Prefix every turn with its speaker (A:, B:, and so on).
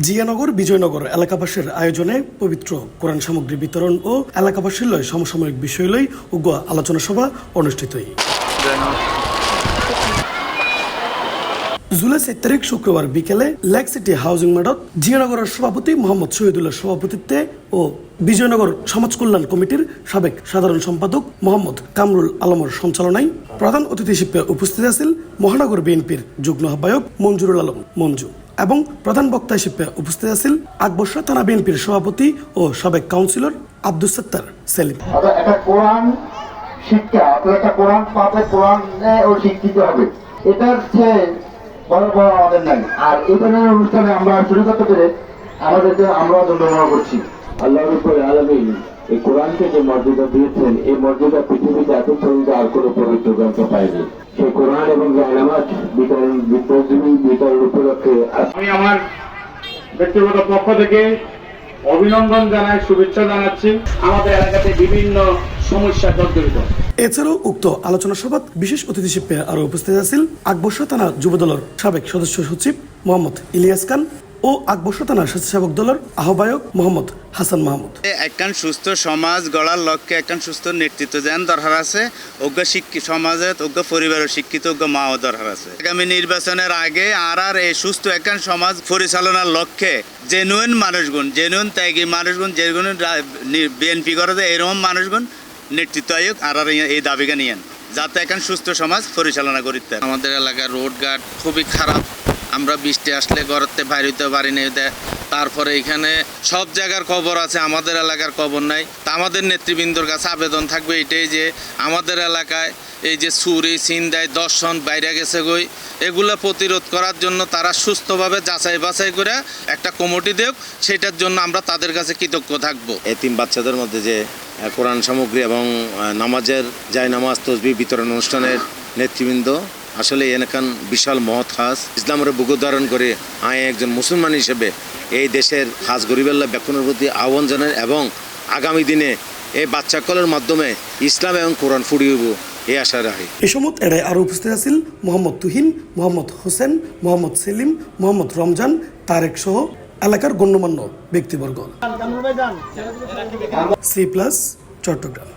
A: জিয়ানগর বিজয়নগর এলাকাবাসীর আয়োজনে পবিত্র কোরআন সামগ্রী বিতরণ ও এলাকাবাসীর লয় সমসাময়িক বিষয় লই উগ্র আলোচনা সভা অনুষ্ঠিত জুলাই 7 তারিখ শুক্রবার বিকেলে লেক সিটি হাউজিং মাঠত জিয়ানগরের সভাপতি মোহাম্মদ শহীদুল্লাহ সভাপতিত্বে ও বিজয়নগর সমাজ কল্যাণ কমিটির সাবেক সাধারণ সম্পাদক মোহাম্মদ কামরুল আলমের সঞ্চালনায় প্রধান অতিথি হিসেবে উপস্থিত আছেন মহানগর বিএনপির যুগ্ম আহ্বায়ক মঞ্জুরুল আলম মঞ্জু এবং প্রধান বক্তা হিসেবে উপস্থিত আছেন আকবরশাহ থানা বিএনপির সভাপতি ও সাবেক কাউন্সিলর আব্দুস সত্তার সেলিম।
B: একটা কোরআন শিক্ষা, একটা কোরআন পাঠে কোরআনে ও শিক্ষিত হবে, এটার চেয়ে বড় বড় আমাদের নাই। আর এই ধরনের অনুষ্ঠানে আমরা শুরু করতে পেরে আমাদেরকে আমরা ধন্যবাদ করছি।
C: আল্লাহ রাব্বুল আলামিন এই কোরআনকে যে মর্যাদা দিয়েছেন, এই মর্যাদা পৃথিবীতে এত পর্যন্ত আর কোনো পবিত্র গ্রন্থ পায়নি। সেই কোরআন এবং জায়নামাজ বিতরণ উপলক্ষে
D: আমি আমার ব্যক্তিগত পক্ষ থেকে অভিনন্দন জানাই, শুভেচ্ছা জানাচ্ছি। আমাদের এলাকাতে বিভিন্ন সমস্যা জর্জরিত।
A: এছাড়াও উক্ত আলোচনা সভাত বিশেষ অতিথি হিসেবে আরো উপস্থিত আছেন আকবরশাহ থানা যুবদলের সাবেক সদস্য সচিব মোহাম্মদ ইলিয়াস খান ও আকবরশাহ থানা স্বেচ্ছাসেবক দলের আহ্বায়ক মোহাম্মদ হাসান মাহমুদ।
E: একখান সুস্থ সমাজ গড়ার লক্ষ্যে একখান সুস্থ নেতৃত্ব যেন দরকার আছে, অজ্ঞ সমাজে অজ্ঞ পরিবারের শিক্ষিত অজ্ঞ মাও দরকার আছে। আগামী নির্বাচনের আগে আর এই সুস্থ একখান সমাজ পরিচালনার লক্ষ্যে জেনুইন মানুষগুণ, জেনুইন ত্যাগী মানুষগুণ, যেগুলো বিএনপি করে এরকম মানুষগুণ নেতৃত্ব আয়োগ আর এই দাবিকে নিয়েন, যাতে এখন সুস্থ সমাজ পরিচালনা করতে।
F: আমাদের এলাকার রোডঘাট খুবই খারাপ, আমরা বৃষ্টি আসলে ঘরেতে বাইরে হতে পারি না। তারপরে এখানে সব জায়গার কবর আছে, আমাদের এলাকার কবর নাই। তা আমাদের নেতৃবৃন্দর কাছে আবেদন থাকবে এটাই যে আমাদের এলাকায় এই যে চুরি ছিনতাই দর্শন বাইরে গেছে গই, এগুলো প্রতিরোধ করার জন্য তারা সুস্থভাবে যাচাই বাছাই করে একটা কমিটি দেব, সেটার জন্য আমরা তাদের কাছে কৃতজ্ঞ থাকবো।
G: এতিম বাচ্চাদের মধ্যে যে কোরআন সামগ্রী এবং নামাজের জায়নামাজ তসবিহ বিতরণ অনুষ্ঠানের নেতৃবৃন্দ আসলে এখান বিশাল মহৎ কাজ। ইসলামের বুক ধারণ করে আমি একজন মুসলমান হিসেবে এই দেশের খাস গরিবেল্লা ব্যাকুনের প্রতি আহ্বান জানাই এবং আগামী দিনে এই বাচ্চাকলের মাধ্যমে ইসলাম এবং কোরআন ফুরিয়ে এই আশা রাখি।
A: এ সময় এড়ে আরো উপস্থিত আছেন মোহাম্মদ তুহিন, মোহাম্মদ হোসেন, মোহাম্মদ সেলিম, মোহাম্মদ রমজান, তারেক সহ এলাকার গণ্যমান্য ব্যক্তিবর্গ। C+ চট্টগ্রাম।